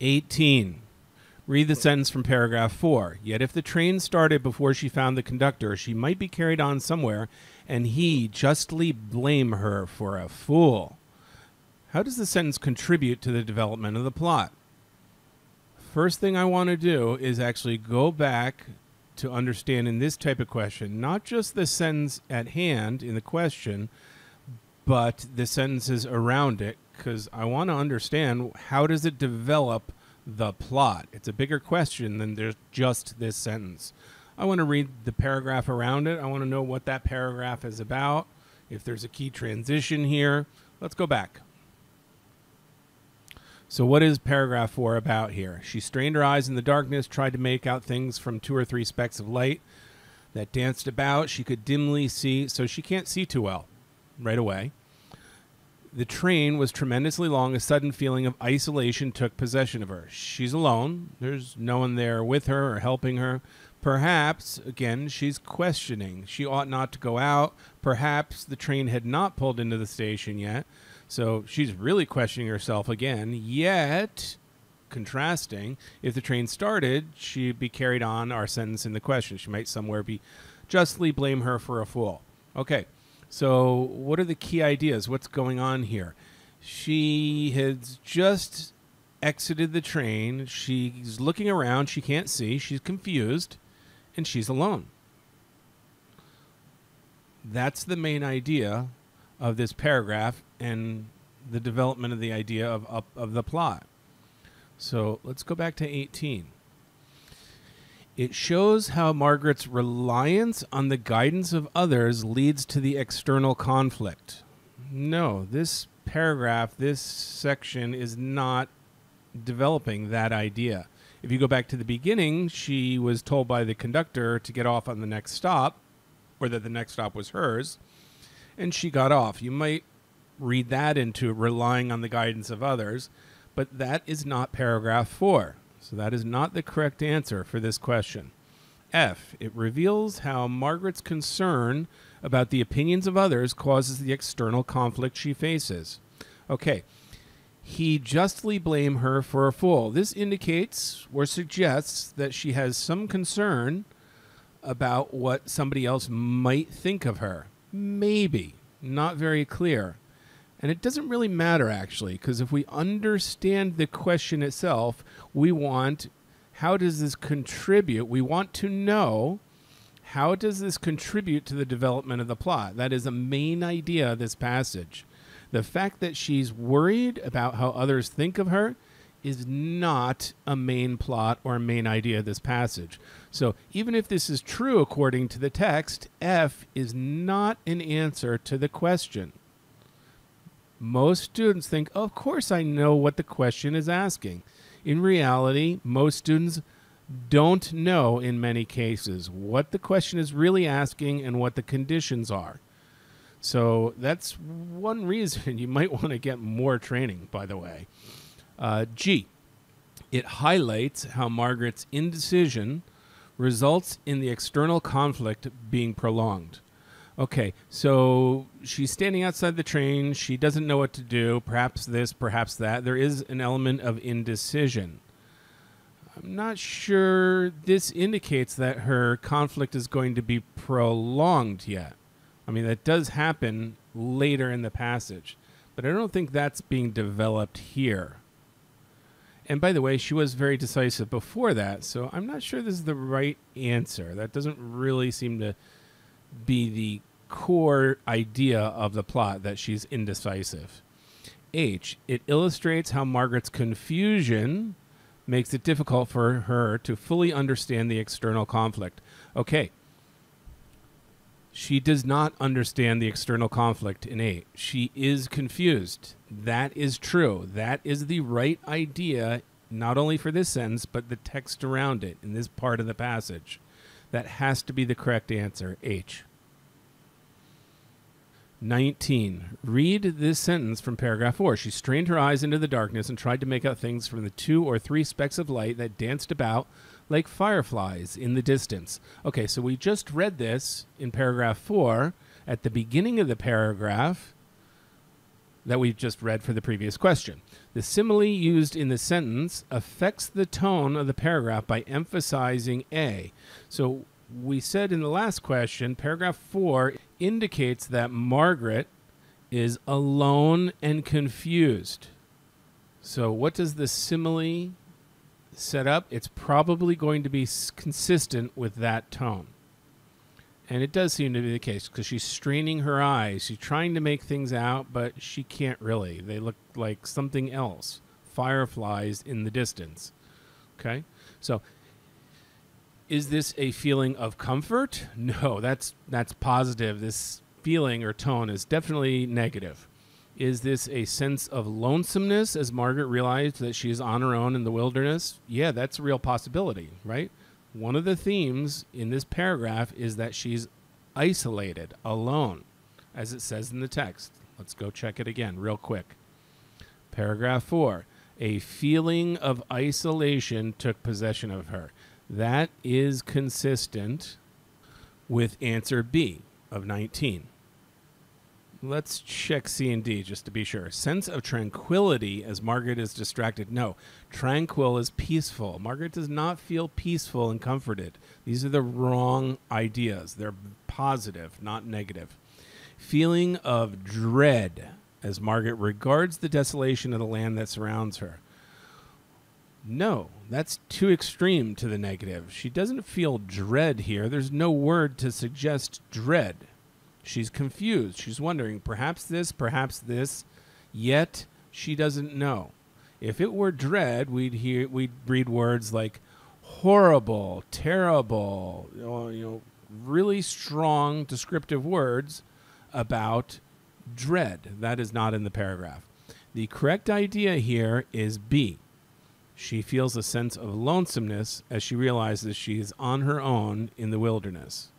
18. Read the sentence from paragraph 4. Yet if the train started before she found the conductor, she might be carried on somewhere, and he justly blame her for a fool. How does the sentence contribute to the development of the plot? First thing I want to do is actually go back to understand in this type of question, not just the sentence at hand in the question, but the sentences around it, because I want to understand how does it develop the plot. It's a bigger question than there's just this sentence. I want to read the paragraph around it. I want to know what that paragraph is about, if there's a key transition here. Let's go back. So what is paragraph 4 about here? She strained her eyes in the darkness, tried to make out things from 2 or 3 specks of light that danced about. She could dimly see, so she can't see too well right away. The train was tremendously long. A sudden feeling of isolation took possession of her. She's alone. There's no one there with her or helping her. Perhaps, again, she's questioning. She ought not to go out. Perhaps the train had not pulled into the station yet. So she's really questioning herself again. Yet, contrasting, if the train started, she'd be carried on our sentence in the question. She might somewhere be justly blame her for a fool. Okay, so what are the key ideas? What's going on here? She has just exited the train. She's looking around. She can't see. She's confused. And she's alone. That's the main idea of this paragraph and the development of the idea of the plot. So let's go back to 18. It shows how Margaret's reliance on the guidance of others leads to the external conflict. No, this paragraph, this section is not developing that idea. If you go back to the beginning, she was told by the conductor to get off on the next stop, or that the next stop was hers, and she got off. You might read that into relying on the guidance of others, but that is not paragraph 4. So that is not the correct answer for this question. F, it reveals how Margaret's concern about the opinions of others causes the external conflict she faces. Okay. He justly blame her for a fool. This indicates or suggests that she has some concern about what somebody else might think of her. Maybe. Not very clear. And it doesn't really matter, actually, because if we understand the question itself, we want, how does this contribute? We want to know, how does this contribute to the development of the plot? That is a main idea of this passage. The fact that she's worried about how others think of her is not a main plot or a main idea of this passage. So even if this is true according to the text, F is not an answer to the question. Most students think, oh, of course I know what the question is asking. In reality, most students don't know in many cases what the question is really asking and what the conditions are. So that's one reason you might want to get more training, by the way. G, it highlights how Margaret's indecision results in the external conflict being prolonged. Okay, so she's standing outside the train. She doesn't know what to do. Perhaps this, perhaps that. There is an element of indecision. I'm not sure this indicates that her conflict is going to be prolonged yet. I mean, that does happen later in the passage, but I don't think that's being developed here. And by the way, she was very decisive before that, so I'm not sure this is the right answer. That doesn't really seem to be the core idea of the plot, that she's indecisive. H, it illustrates how Margaret's confusion makes it difficult for her to fully understand the external conflict. Okay. She does not understand the external conflict in 8. She is confused. That is true. That is the right idea, not only for this sentence, but the text around it in this part of the passage. That has to be the correct answer, H. 19. Read this sentence from paragraph 4. She strained her eyes into the darkness and tried to make out things from the 2 or 3 specks of light that danced about like fireflies in the distance. Okay, so we just read this in paragraph 4. At the beginning of the paragraph, that we've just read for the previous question. The simile used in the sentence affects the tone of the paragraph by emphasizing A. So we said in the last question, paragraph 4 indicates that Margaret is alone and confused. So what does the simile set up? It's probably going to be consistent with that tone. And it does seem to be the case because she's straining her eyes. She's trying to make things out, but she can't really. They look like something else. Fireflies in the distance. Okay? So is this a feeling of comfort? No, that's positive. This feeling or tone is definitely negative. Is this a sense of lonesomeness as Margaret realized that she's on her own in the wilderness? Yeah, that's a real possibility, right? One of the themes in this paragraph is that she's isolated, alone, as it says in the text. Let's go check it again real quick. Paragraph 4, a feeling of isolation took possession of her. That is consistent with answer B of 19. Let's check C and D just to be sure. Sense of tranquility as Margaret is distracted. No, tranquil is peaceful. Margaret does not feel peaceful and comforted. These are the wrong ideas. They're positive, not negative. Feeling of dread as Margaret regards the desolation of the land that surrounds her. No, that's too extreme to the negative. She doesn't feel dread here. There's no word to suggest dread. She's confused. She's wondering, perhaps this, yet she doesn't know. If it were dread, we'd read words like horrible, terrible, really strong descriptive words about dread. That is not in the paragraph. The correct idea here is B. She feels a sense of lonesomeness as she realizes she is on her own in the wilderness.